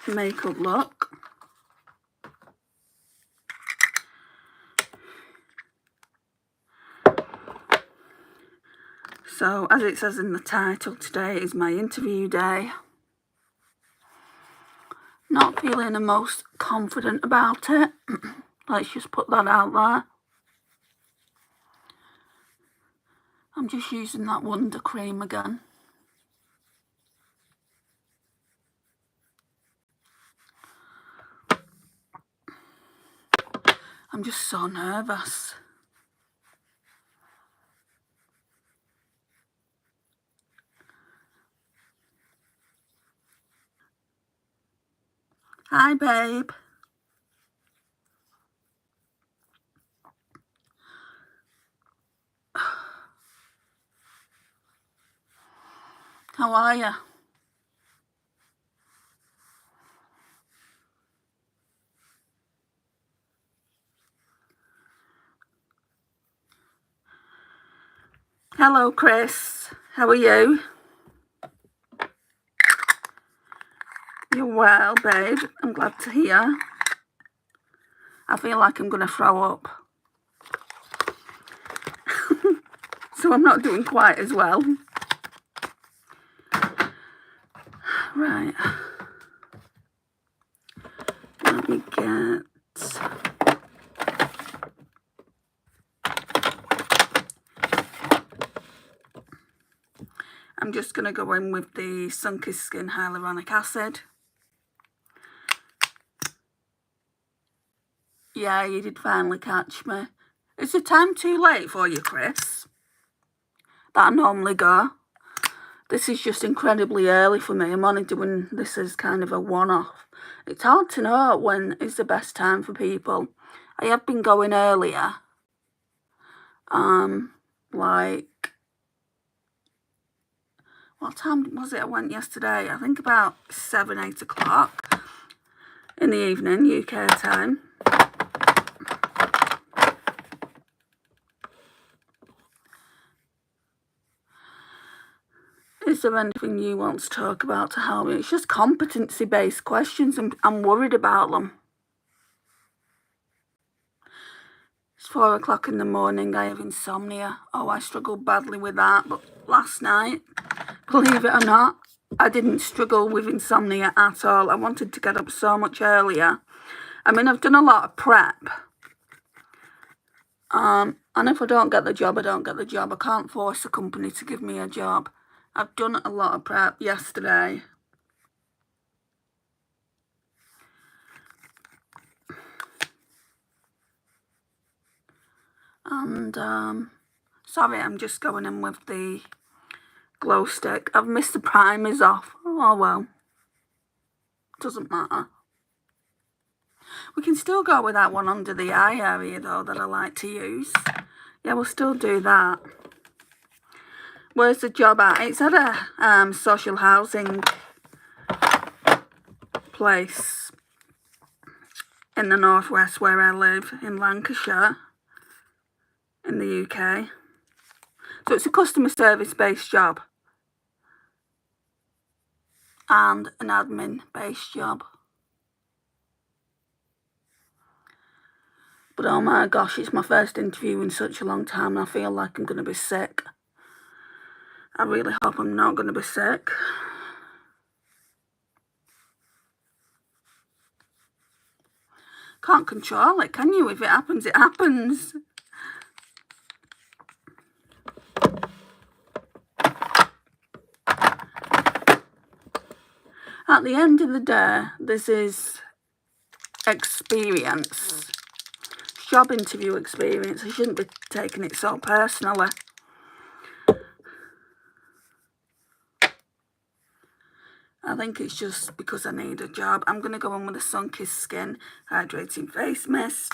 makeup look. So, as it says in the title, today is my interview day. Not feeling the most confident about it. Let's just put that out there. I'm just using that Wonder Cream again. I'm just so nervous. Hi, babe. How are you? Hello, Chris. How are you? You're well, babe. I'm glad to hear. I feel like I'm going to throw up. So I'm not doing quite as well. Right. Let me get... I'm just going to go in with the Sunkissed Skin Hyaluronic Acid. Yeah, you did finally catch me. Is the time too late for you, Chris? That I normally go. This is just incredibly early for me. I'm only doing this as kind of a one-off. It's hard to know when is the best time for people. I have been going earlier. Like... What time was it I went yesterday? I think about 7, 8 o'clock in the evening, UK time. Is there anything you want to talk about to help me? It's just competency-based questions and I'm worried about them. It's 4 o'clock in the morning. I have insomnia. Oh, I struggled badly with that. But last night, believe it or not, I didn't struggle with insomnia at all. I wanted to get up so much earlier. I mean, I've done a lot of prep. And if I don't get the job, I don't get the job. I can't force a company to give me a job. I've done a lot of prep yesterday. And, sorry, I'm just going in with the glow stick. I've missed the primers off. Oh, well. Doesn't matter. We can still go with that one under the eye area, though, that I like to use. Yeah, we'll still do that. Where's the job at? It's at a social housing place in the northwest where I live, in Lancashire, in the UK. So it's a customer service-based job and an admin-based job. But oh my gosh, it's my first interview in such a long time and I feel like I'm going to be sick. I really hope I'm not going to be sick. Can't control it, can you? If it happens, it happens. At the end of the day, this is experience. Job interview experience. I shouldn't be taking it so personally. I think it's just because I need a job. I'm going to go in with a Sunkissed Skin Hydrating Face Mist.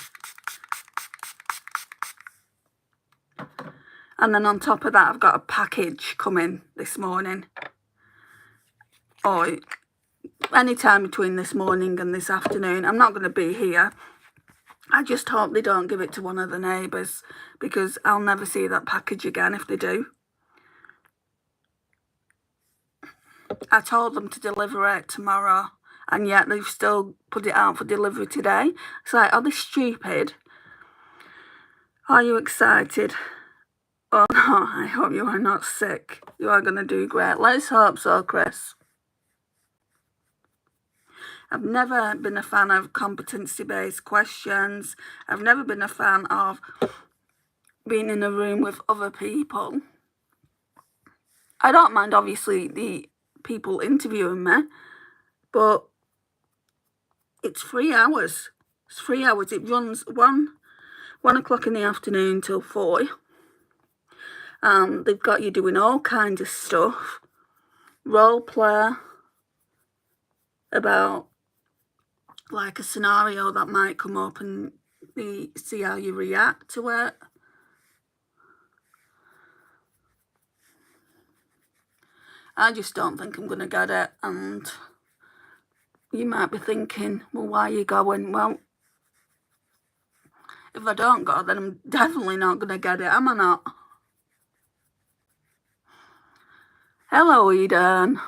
And then on top of that, I've got a package coming this morning. Or any time between this morning and this afternoon. I'm not going to be here. I just hope they don't give it to one of the neighbours, because I'll never see that package again if they do. I told them to deliver it tomorrow. and yet they've still put it out for delivery today. It's like, are they stupid? Are you excited? Oh no, I hope you are not sick. You are going to do great. Let's hope so, Chris. I've never been a fan of competency-based questions. I've never been a fan of being in a room with other people. I don't mind, obviously, the people interviewing me, but it's 3 hours. It's 3 hours. It runs 1 o'clock in the afternoon till 4. They've got you doing all kinds of stuff. Role play about like a scenario that might come up and see how you react to it. I just don't think I'm going to get it. And you might be thinking, well, why are you going? Well, if I don't go, then I'm definitely not going to get it, am I not? Hello, Eden.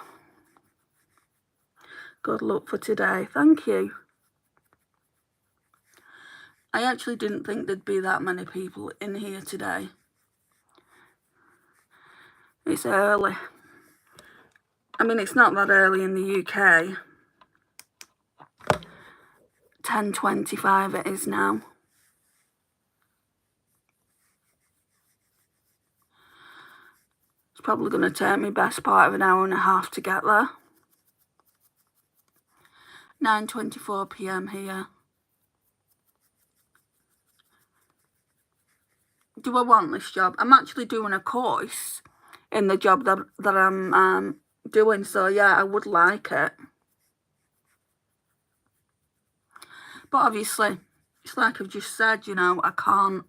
Good luck for today. Thank you. I actually didn't think there'd be that many people in here today. It's early. I mean, it's not that early in the UK. 10:25 it is now. It's probably going to take me best part of an hour and a half to get there. 9:24 p.m. here. Do I want this job? I'm actually doing a course in the job that I'm doing, so yeah, I would like it. But obviously, it's like I've just said, you know, I can't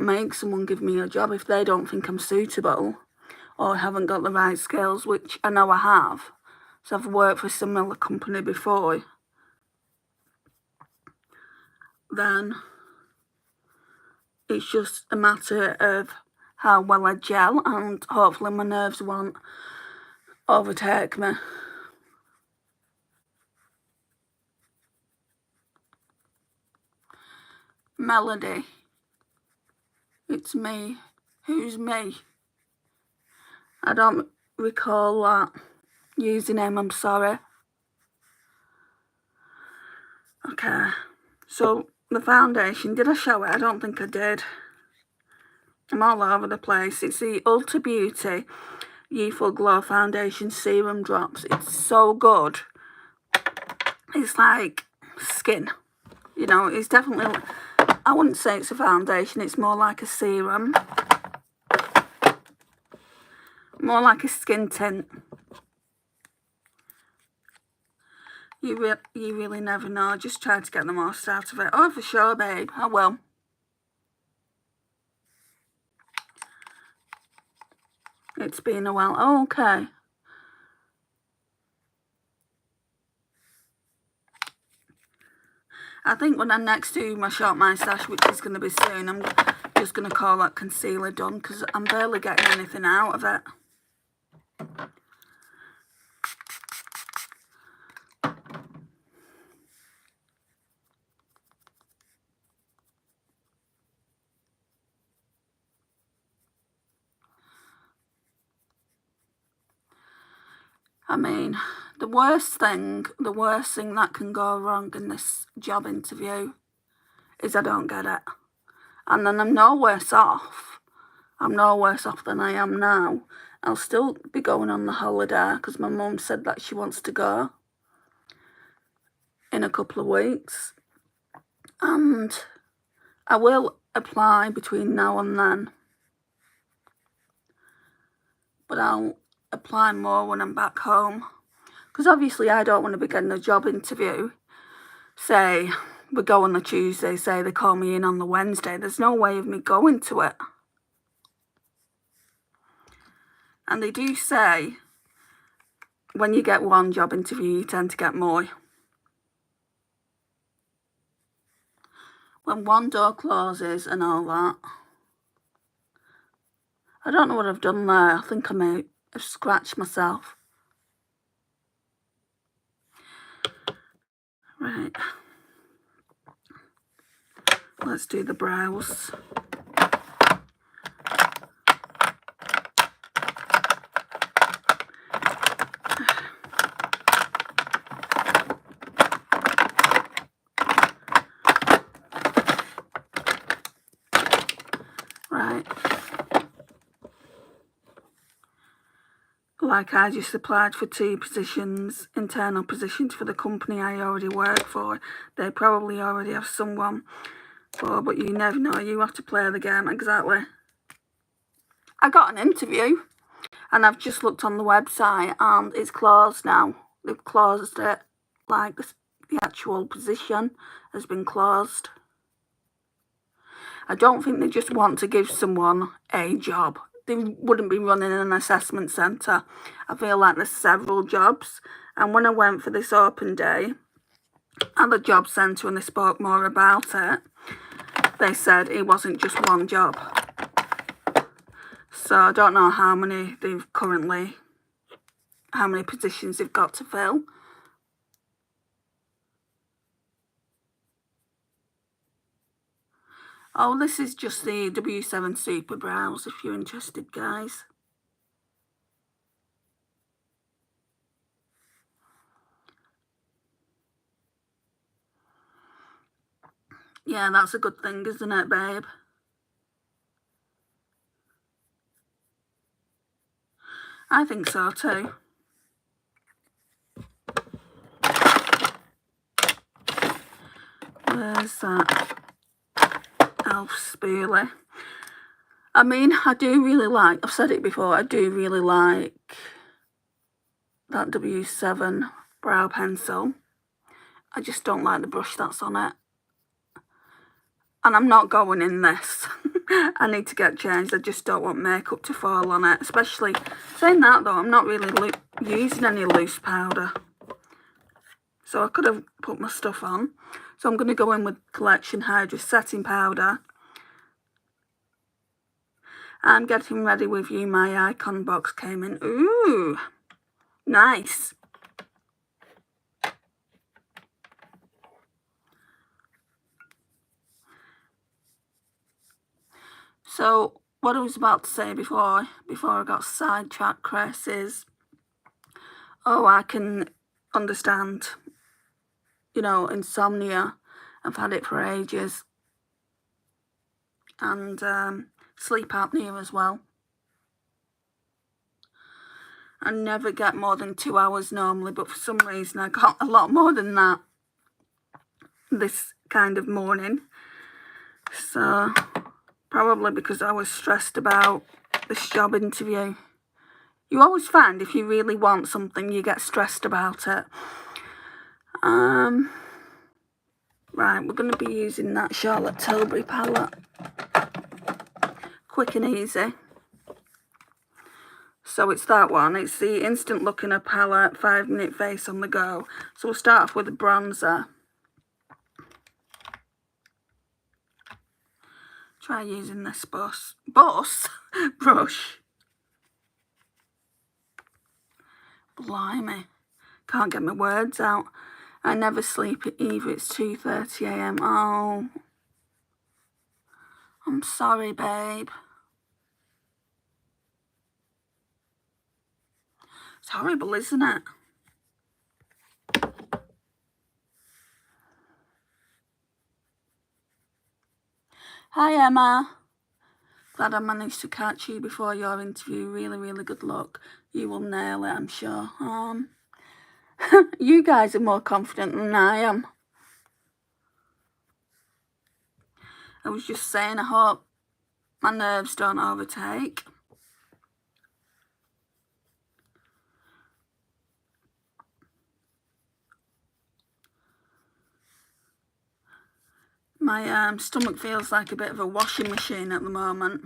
make someone give me a job if they don't think I'm suitable or haven't got the right skills, which I know I have. So I've worked for a similar company before. Then it's just a matter of how well I gel, and hopefully my nerves won't overtake me. Melody. It's me. Who's me? I don't recall that username, I'm sorry. Okay, so the foundation, did I show it? I don't think I did. I'm all over the place. It's the Ulta Beauty Youthful Glow Foundation Serum Drops. It's so good. It's like skin. You know, it's definitely, I wouldn't say it's a foundation. It's more like a serum. More like a skin tint. You really never know. Just try to get the most out of it. Oh, for sure, babe. I will. It's been a while. Oh, okay. I think when I next do my short moustache, which is going to be soon, I'm just going to call that concealer done because I'm barely getting anything out of it. I mean, the worst thing that can go wrong in this job interview is I don't get it. And then I'm no worse off. I'm no worse off than I am now. I'll still be going on the holiday because my mum said that she wants to go in a couple of weeks. And I will apply between now and then. But I'll apply more when I'm back home. Because obviously I don't want to be getting a job interview. Say, we go on the Tuesday, say they call me in on the Wednesday. There's no way of me going to it. And they do say, when you get one job interview, you tend to get more. When one door closes and all that. I don't know what I've done there. I think I may have scratched myself. Right. Let's do the brows. Right. Like I just applied for 2 positions, internal positions for the company I already work for. They probably already have someone for, but you never know. You have to play the game. Exactly. I got an interview and I've just looked on the website and it's closed now. They've closed it. Like the actual position has been closed. I don't think they just want to give someone a job. They wouldn't be running an assessment centre. I feel like there's several jobs. And when I went for this open day at the job centre and they spoke more about it, they said it wasn't just one job. So I don't know how many positions they've got to fill. Oh, this is just the W7 Super Brows if you're interested, guys. Yeah, that's a good thing, isn't it, babe? I think so too. Where's that? Elf Spoolie. I mean, I do really like, I've said it before, I do really like that W7 brow pencil. I just don't like the brush that's on it. And I'm not going in this. I need to get changed. I just don't want makeup to fall on it. Especially, saying that though, I'm not really using any loose powder. So I could have put my stuff on. So I'm going to go in with Collection Hydra Setting Powder. I'm getting ready with you. My icon box came in. Ooh, nice. So what I was about to say before I got sidetracked, Chris, is, oh, I can understand, you know, insomnia. I've had it for ages. And sleep apnea as well. I never get more than 2 hours normally, but for some reason I got a lot more than that this kind of morning. So probably because I was stressed about this job interview. You always find if you really want something, you get stressed about it. Right, we're going to be using that Charlotte Tilbury palette. Quick and easy. So it's that one. It's the Instant Look in a Palette 5-minute face on the go. So we'll start off with a bronzer. Try using this brush. Blimey. Can't get my words out. I never sleep either. It's 2:30 AM. Oh. I'm sorry, babe. It's horrible, isn't it? Hi, Emma. Glad I managed to catch you before your interview. Really, really good luck. You will nail it, I'm sure. You guys are more confident than I am. I was just saying, I hope my nerves don't overtake. My stomach feels like a bit of a washing machine at the moment.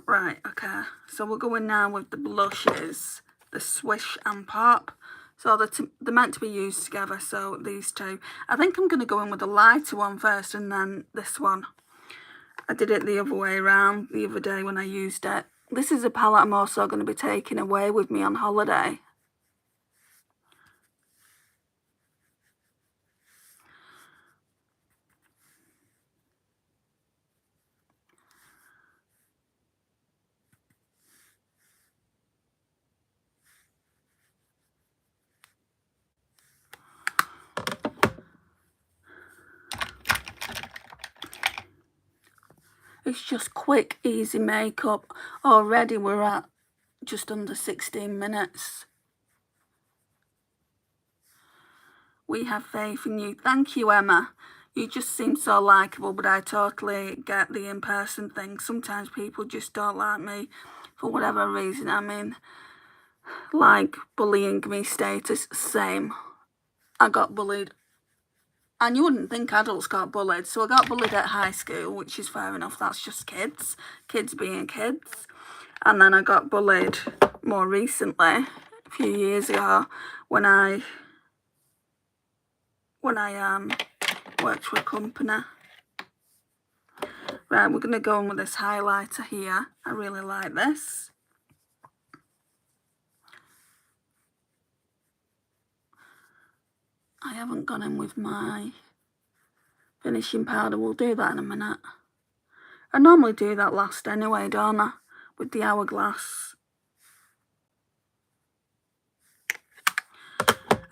Right, okay. So we're going now with the blushes, the Swish and Pop. So they're meant to be used together, so these two. I think I'm going to go in with the lighter one first and then this one. I did it the other way around the other day when I used it. This is a palette I'm also going to be taking away with me on holiday. It's just quick, easy makeup. Already we're at just under 16 minutes. We have faith in you. Thank you, Emma. You just seem so likeable, but I totally get the in-person thing. Sometimes people just don't like me for whatever reason. I mean, like bullying me status, same. I got bullied. And you wouldn't think adults got bullied. So I got bullied at high school, which is fair enough. That's just kids being kids. And then I got bullied more recently, a few years ago, when I worked for a company. Right, we're going to go in with this highlighter here. I really like this. I haven't gone in with my finishing powder. We'll do that in a minute. I normally do that last anyway, don't I? With the Hourglass.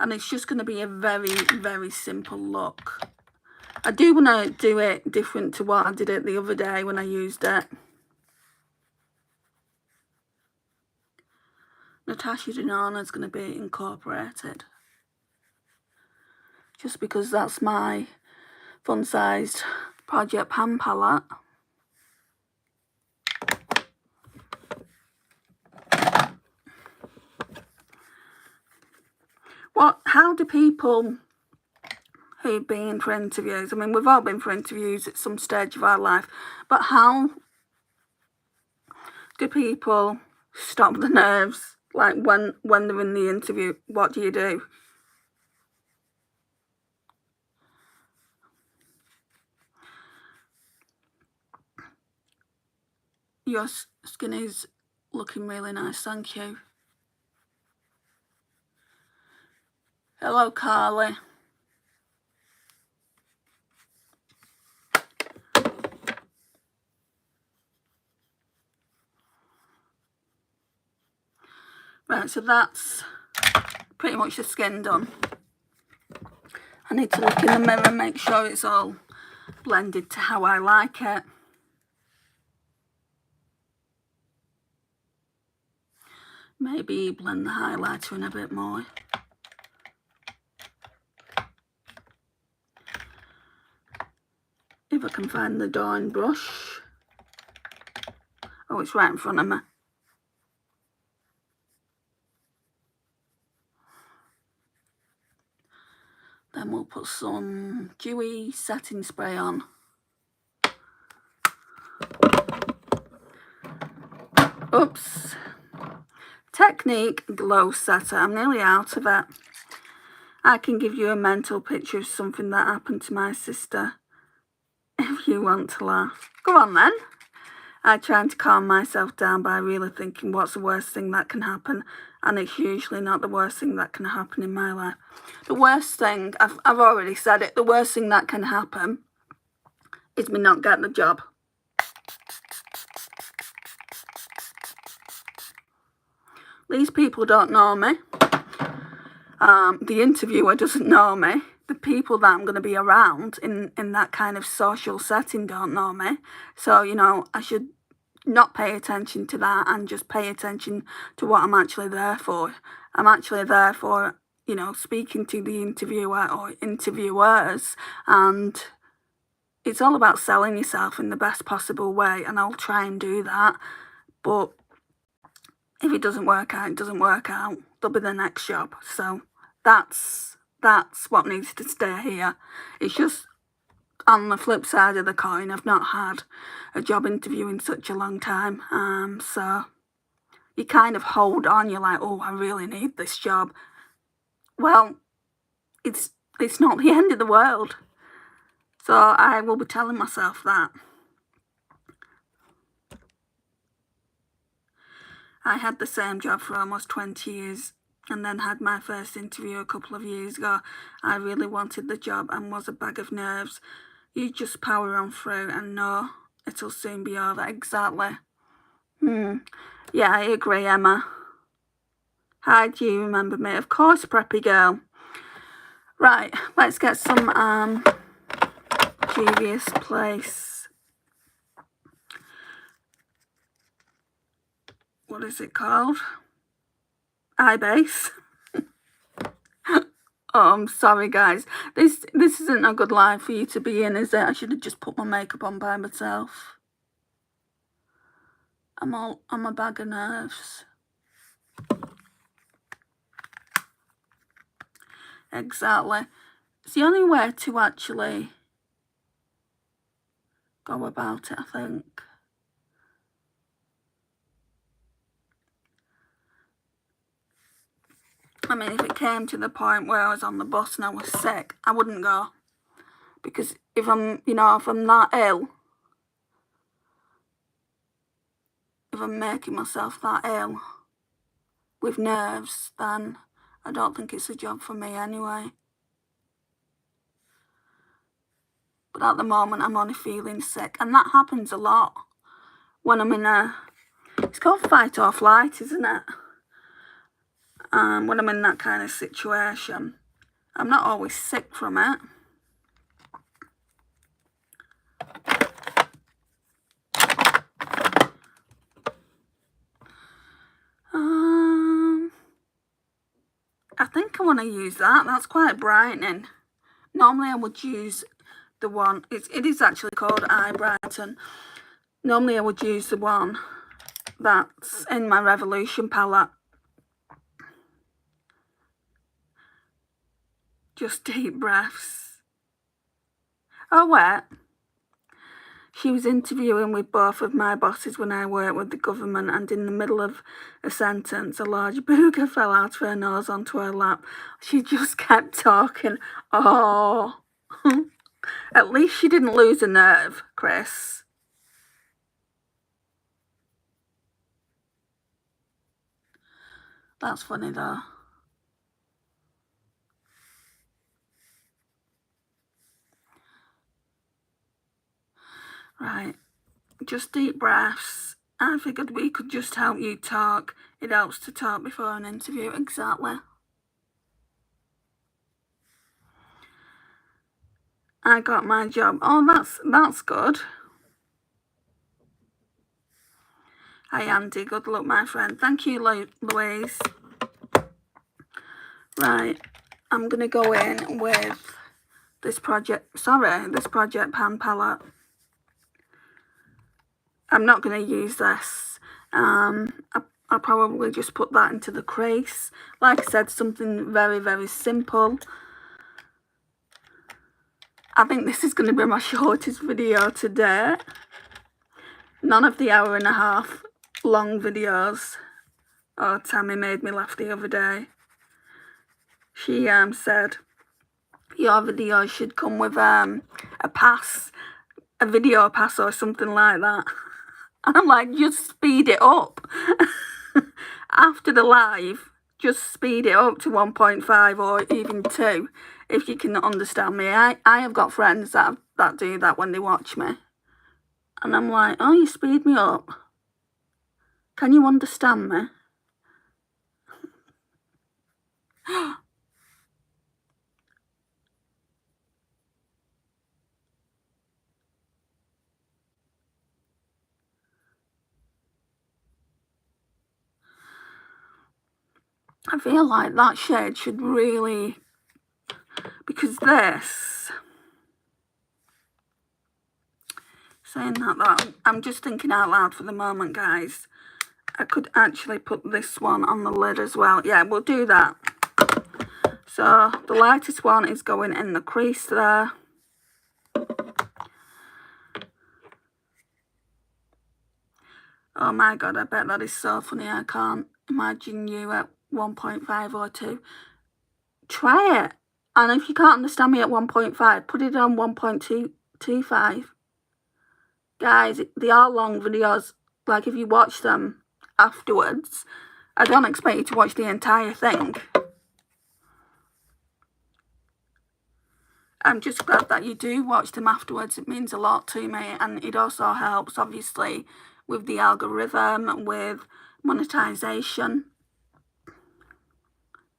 And it's just going to be a very, very simple look. I do want to do it different to what I did it the other day when I used it. Natasha Denona is going to be incorporated. Just because that's my fun-sized Project Pan palette. How do people who've been for interviews, I mean, we've all been for interviews at some stage of our life, but how do people stop the nerves? Like when they're in the interview, what do you do? Your skin is looking really nice, thank you. Hello, Carly. Right, so that's pretty much the skin done. I need to look in the mirror and make sure it's all blended to how I like it. Maybe blend the highlighter in a bit more. If I can find the Dawn brush. Oh, it's right in front of me. Then we'll put some dewy setting spray on. Oops. Technique Glow Setter. I'm nearly out of it. I can give you a mental picture of something that happened to my sister if you want to laugh. Go on then. I'm trying to calm myself down by really thinking what's the worst thing that can happen, and it's usually not the worst thing that can happen in my life. The worst thing, I've already said it, the worst thing that can happen is me not getting the job. These people don't know me. The interviewer doesn't know me. The people that I'm going to be around in that kind of social setting don't know me. So, you know, I should not pay attention to that and just pay attention to what I'm actually there for. I'm actually there for, you know, speaking to the interviewer or interviewers, and it's all about selling yourself in the best possible way, and I'll try and do that. But if it doesn't work out, it doesn't work out. There'll be the next job. So that's what needs to stay here. It's just on the flip side of the coin, I've not had a job interview in such a long time. So you kind of hold on. You're like, oh, I really need this job. Well, it's not the end of the world. So I will be telling myself that. I had the same job for almost 20 years and then had my first interview a couple of years ago. I really wanted the job and was a bag of nerves. You just power on through and know it'll soon be over. Exactly. Yeah, I agree, Emma. Hi, do you remember me? Of course, preppy girl. Right, let's get some Juvia's Place what is it called? iBase. Oh, I'm sorry, guys. This isn't a good life for you to be in, is it? I should have just put my makeup on by myself. I'm a bag of nerves. Exactly. It's the only way to actually go about it, I think. I mean, if it came to the point where I was on the bus and I was sick, I wouldn't go. Because if I'm that ill, if I'm making myself that ill with nerves, then I don't think it's a job for me anyway. But at the moment, I'm only feeling sick. And that happens a lot when I'm in it's called fight or flight, isn't it? When I'm in that kind of situation. I'm not always sick from it. I think I want to use that. That's quite brightening. Normally I would use the one, it is actually called Eye Brighten. Normally I would use the one that's in my Revolution palette. Just deep breaths. Oh, wait. She was interviewing with both of my bosses when I worked with the government, and in the middle of a sentence, a large booger fell out of her nose onto her lap. She just kept talking. Oh. At least she didn't lose a nerve, Chris. That's funny, though. Right. Just deep breaths. I figured we could just help you talk. It helps to talk before an interview. Exactly. I got my job. Oh, that's good. Hi, Andy. Good luck, my friend. Thank you, Louise. Right. I'm going to go in with this Project Pan palette. I'm not going to use this. I'll probably just put that into the crease. Like I said, something very, very simple. I think this is going to be my shortest video today. None of the hour-and-a-half long videos. Oh, Tammy made me laugh the other day. She said, your video should come with a video pass or something like that. And I'm like, just speed it up. After the live, just speed it up to 1.5 or even 2, if you can understand me. I have got friends that do that when they watch me. And I'm like, oh, you speed me up. Can you understand me? I feel like that shade should really, because this, saying that, I'm just thinking out loud for the moment, guys. I could actually put this one on the lid as well. Yeah, we'll do that. So the lightest one is going in the crease there. Oh my God, I bet that is so funny. I can't imagine you at 1.5 or 2. Try it. And if you can't understand me at 1.5, put it on 1.25. Guys, they are long videos. Like, if you watch them afterwards, I don't expect you to watch the entire thing. I'm just glad that you do watch them afterwards. It means a lot to me, and it also helps, obviously, with the algorithm, with monetization.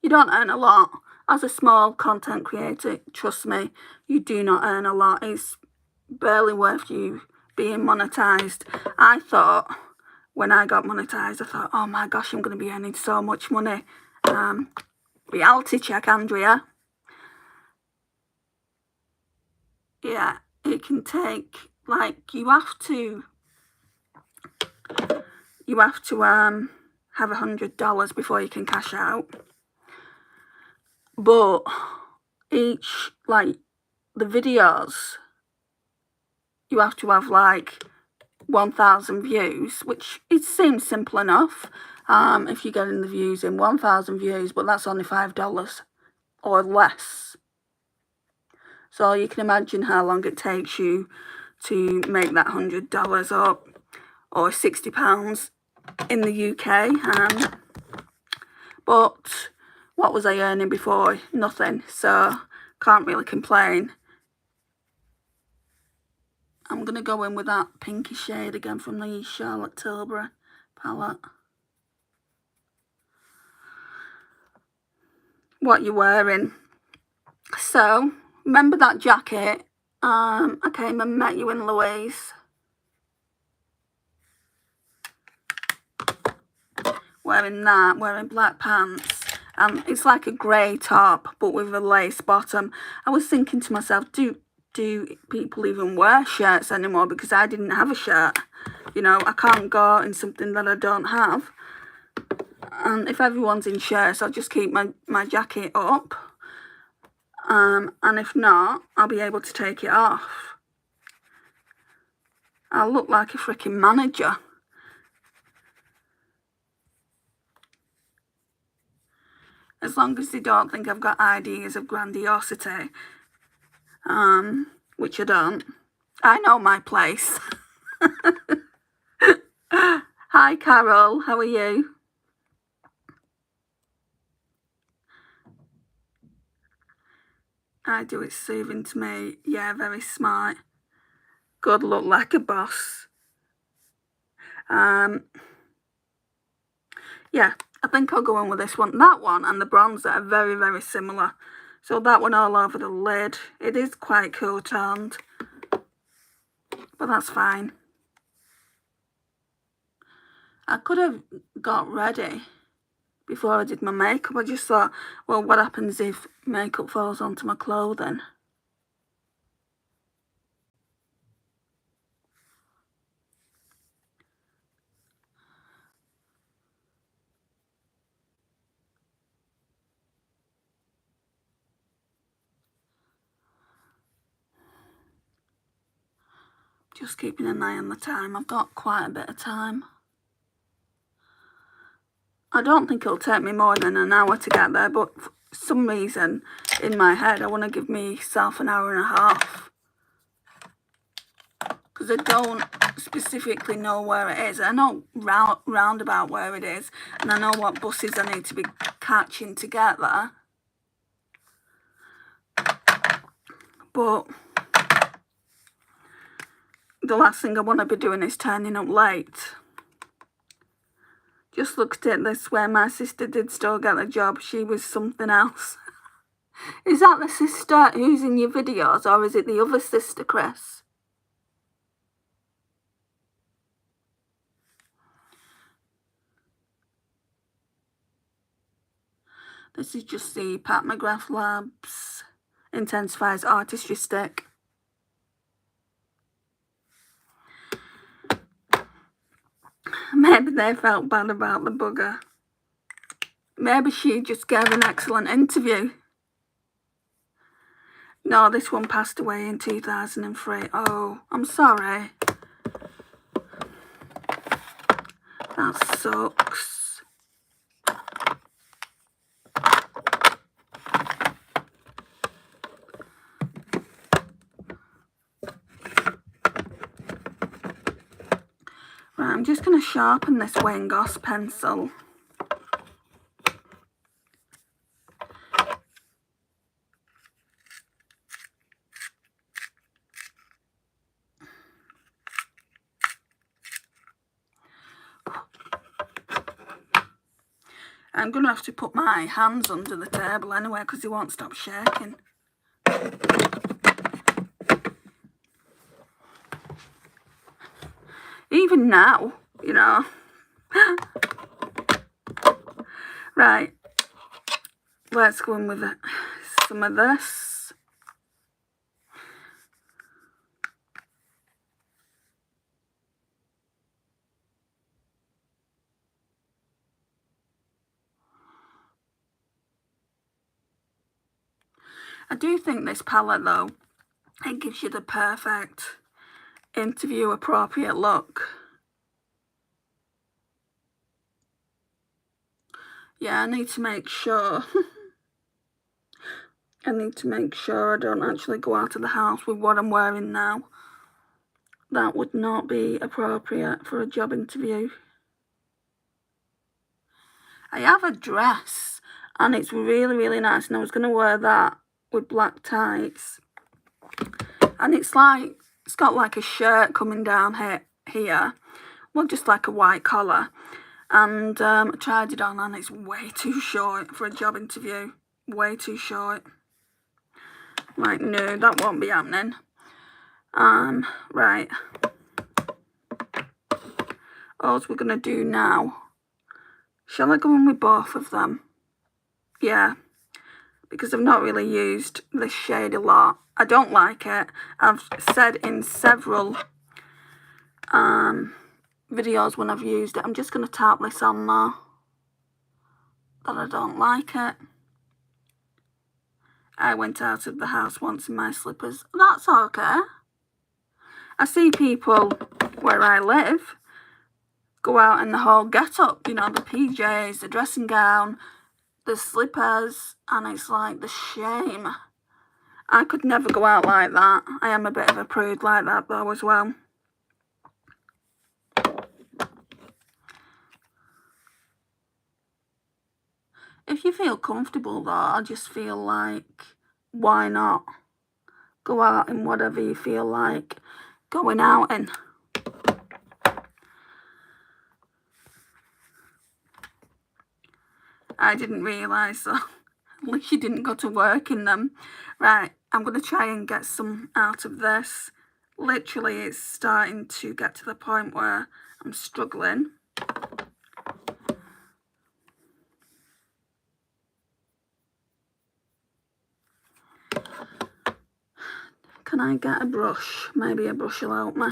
You don't earn a lot. As a small content creator, trust me, you do not earn a lot. It's barely worth you being monetized. I thought when I got monetized, I thought, oh my gosh, I'm going to be earning so much money. Reality check, Andrea. Yeah, it can take, like, you have to have $100 before you can cash out. But each, like, the videos, you have to have like 1,000 views, which it seems simple enough. If you're getting the views in 1,000 views, but that's only $5 or less. So you can imagine how long it takes you to make that $100 up, or £60 in the UK. But what was I earning before? Nothing. So can't really complain. I'm going to go in with that pinky shade again from the Charlotte Tilbury palette. What you're wearing. So, remember that jacket? I came and met you in Louise. Wearing that, wearing black pants. And it's like a grey top, but with a lace bottom. I was thinking to myself, do people even wear shirts anymore? Because I didn't have a shirt. You know, I can't go in something that I don't have. And if everyone's in shirts, I'll just keep my jacket up. And if not, I'll be able to take it off. I'll look like a freaking manager. As long as they don't think I've got ideas of grandiosity. Which I don't. I know my place. Hi Carol, how are you? I do, it's soothing to me. Yeah, very smart. Good, look like a boss. Yeah, I think I'll go in with this one. That one and the bronzer are very, very similar. So that one all over the lid. It is quite cool toned, but that's fine. I could have got ready before I did my makeup. I just thought, well, what happens if makeup falls onto my clothing? Just keeping an eye on the time. I've got quite a bit of time. I don't think it'll take me more than an hour to get there, but for some reason in my head I want to give myself an hour and a half. Because I don't specifically know where it is. I know roundabout where it is, and I know what buses I need to be catching to get there. But the last thing I want to be doing is turning up late. Just looked at this where my sister did still get a job. She was something else. Is that the sister who's in your videos, or is it the other sister, Chris? This is just the Pat McGrath Labs Intensifies Artistry Stick. Maybe they felt bad about the bugger. Maybe she just gave an excellent interview. No, this one passed away in 2003. Oh, I'm sorry. That sucks. Right, I'm just going to sharpen this Wayne Goss pencil. I'm going to have to put my hands under the table anyway because they won't stop shaking. Even now, you know, Right, let's go in with some of this. I do think this palette though, it gives you the perfect interview appropriate look. Yeah, I need to make sure I don't actually go out of the house with what I'm wearing now. That would not be appropriate for a job interview. I have a dress and it's really, really nice, and I was going to wear that with black tights. And it's got like a shirt coming down here. Well, just like a white collar. And I tried it on and it's way too short for a job interview. Way too short. Like, no, that won't be happening. Right. All we're going to do now. Shall I go in with both of them? Yeah. Because I've not really used this shade a lot. I don't like it. I've said in several videos when I've used it, I'm just going to tap this on now. That I don't like it. I went out of the house once in my slippers. That's okay. I see people where I live go out in the whole get-up, you know, the PJs, the dressing gown, the slippers, and it's like the shame. I could never go out like that. I am a bit of a prude like that though as well. If you feel comfortable though, I just feel like, why not? Go out in whatever you feel like going out in. I didn't realise though. At least you didn't go to work in them. Right, I'm going to try and get some out of this. Literally, it's starting to get to the point where I'm struggling. Can I get a brush? Maybe a brush will help me.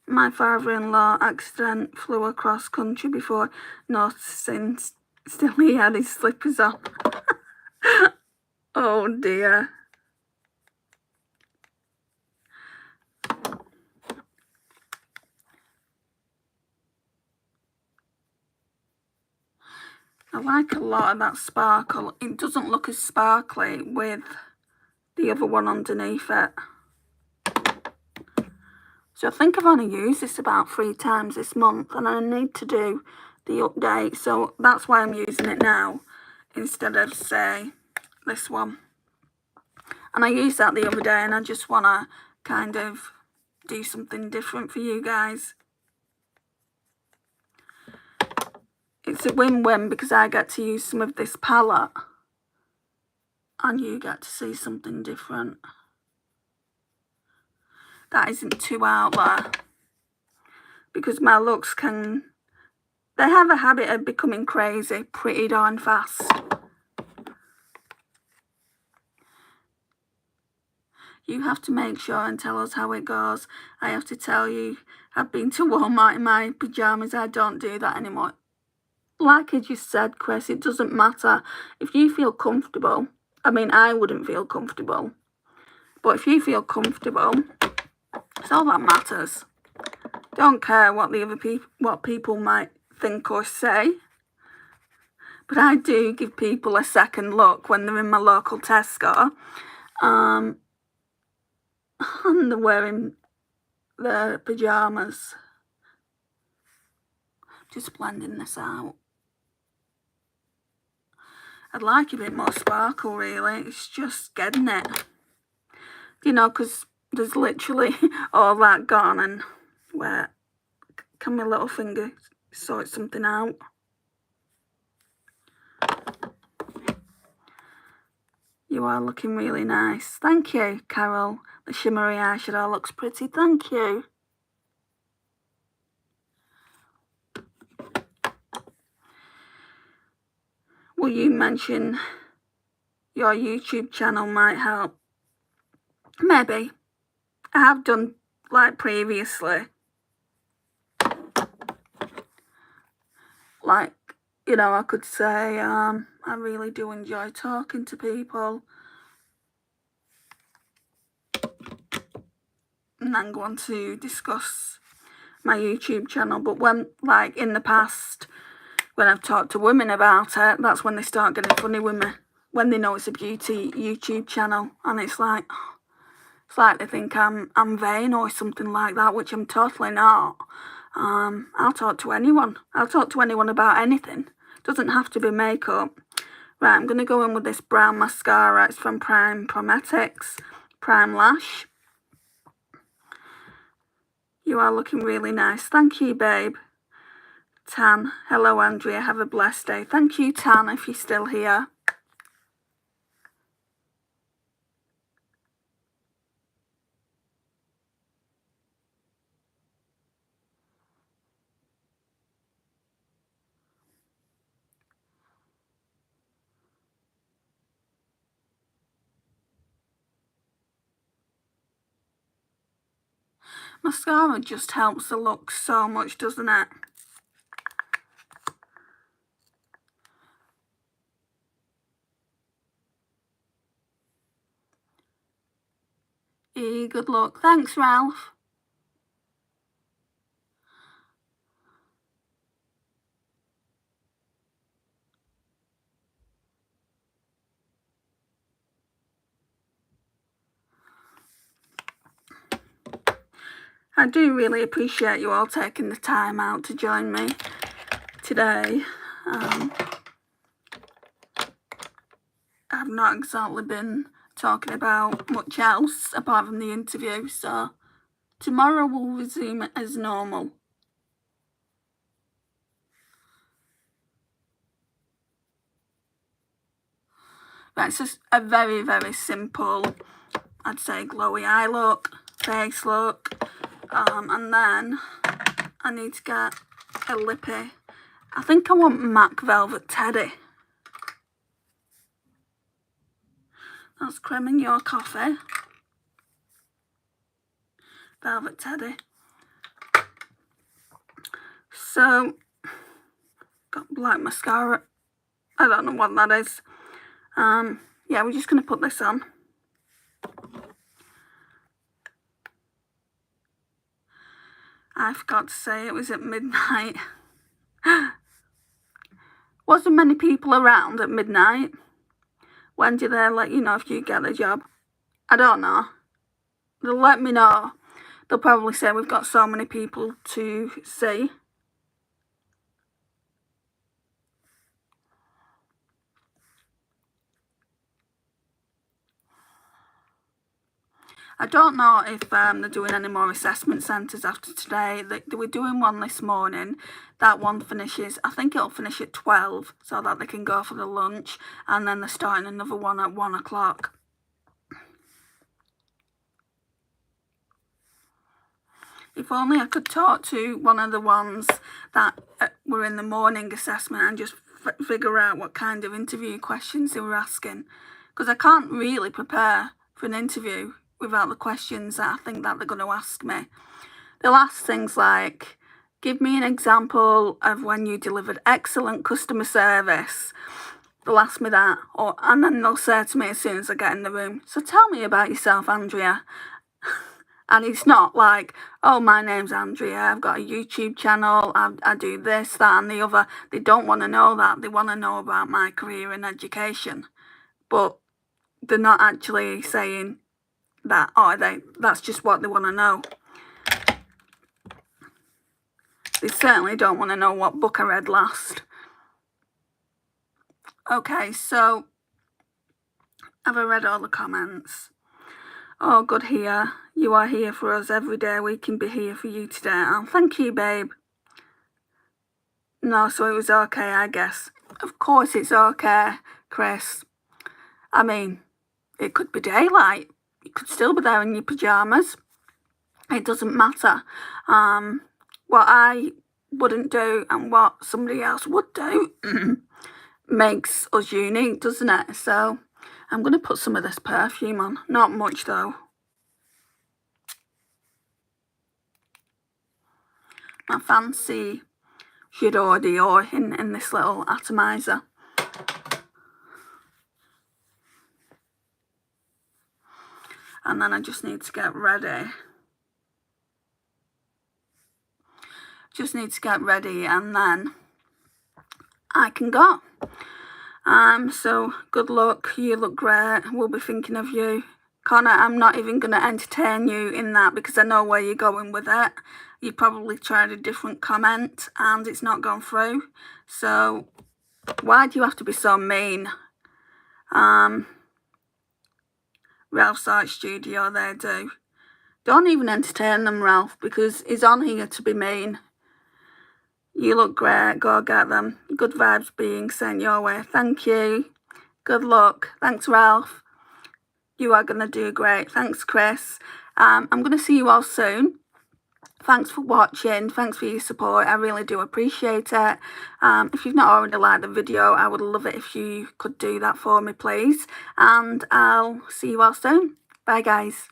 My father-in-law accident flew across country before noticing still he had his slippers on. Oh dear. I like a lot of that sparkle. It doesn't look as sparkly with the other one underneath it. So I think I've only used this about 3 times this month, and I need to do the update. So that's why I'm using it now instead of, say, this one. And I used that the other day, and I just want to kind of do something different for you guys. It's a win-win because I get to use some of this palette and you get to see something different. That isn't too out there. Because my looks they have a habit of becoming crazy pretty darn fast. You have to make sure and tell us how it goes. I have to tell you, I've been to Walmart in my pyjamas. I don't do that anymore. Like I just said, Chris, it doesn't matter. If you feel comfortable, I mean, I wouldn't feel comfortable. But if you feel comfortable, it's all that matters. Don't care what what people might think or say. But I do give people a second look when they're in my local Tesco. And they're wearing their pyjamas. Just blending this out. I'd like a bit more sparkle, really. It's just getting it. You know, because there's literally all that gone, and where can my little finger sort something out? You are looking really nice. Thank you, Carol. The shimmery eyeshadow looks pretty. Thank you. Will you mention your YouTube channel might help? Maybe. I have done like previously. Like, you know, I could say, I really do enjoy talking to people. And then go on to discuss my YouTube channel. But when, like, in the past, when I've talked to women about it, that's when they start getting funny with me. When they know it's a beauty YouTube channel. And it's like they think I'm vain or something like that, which I'm totally not. I'll talk to anyone. I'll talk to anyone about anything. Doesn't have to be makeup. Right, I'm going to go in with this brown mascara. It's from Prime Cosmetics, Prime Lash. You are looking really nice. Thank you, babe. Tan, hello, Andrea. Have a blessed day. Thank you, Tan, if you're still here. Mascara just helps the look so much, doesn't it? Good luck. Thanks, Ralph. I do really appreciate you all taking the time out to join me today. I've not exactly been talking about much else apart from the interview, so tomorrow we'll resume it as normal. Right, it's just a very, very simple, I'd say, glowy eye look, face look, and then I need to get a lippy. I think I want MAC Velvet Teddy. That's creme your coffee. Velvet Teddy. So, got black mascara. I don't know what that is. Yeah, we're just going to put this on. I forgot to say it was at midnight. Wasn't many people around at midnight. When do they let you know if you get a job? I don't know. They'll let me know. They'll probably say we've got so many people to see. I don't know if they're doing any more assessment centres after today. They were doing one this morning. That one finishes, I think it'll finish at 12 so that they can go for the lunch, and then they're starting another one at 1 o'clock. If only I could talk to one of the ones that were in the morning assessment and just figure out what kind of interview questions they were asking. Because I can't really prepare for an interview without the questions that I think that they're going to ask me. They'll ask things like, give me an example of when you delivered excellent customer service. They'll ask me that, and then they'll say to me as soon as I get in the room, so tell me about yourself, Andrea. And it's not like, oh, my name's Andrea, I've got a YouTube channel, I do this, that and the other. They don't want to know that. They want to know about my career in education. But they're not actually saying that, that's just what they want to know. They certainly don't want to know what book I read last. Okay, so have I read all the comments? Oh, good here. You are here for us every day. We can be here for you today. Oh, thank you, babe. No, so it was okay, I guess. Of course it's okay, Chris. I mean, it could be daylight. You could still be there in your pyjamas. It doesn't matter. What I wouldn't do and what somebody else would do makes us unique, doesn't it? So I'm going to put some of this perfume on. Not much though. My fancy J'adore Dior in this little atomizer. And then I just need to get ready. And then I can go. So good luck. You look great. We'll be thinking of you. Connor, I'm not even going to entertain you in that because I know where you're going with it. You probably tried a different comment and it's not gone through. So why do you have to be so mean? Ralph's Art Studio, they do. Don't even entertain them, Ralph, because he's on here to be mean. You look great. Go get them. Good vibes being sent your way. Thank you. Good luck. Thanks, Ralph. You are going to do great. Thanks, Chris. I'm going to see you all soon. Thanks for watching. Thanks for your support. I really do appreciate it. If you've not already liked the video, I would love it if you could do that for me, please. And I'll see you all soon. Bye, guys.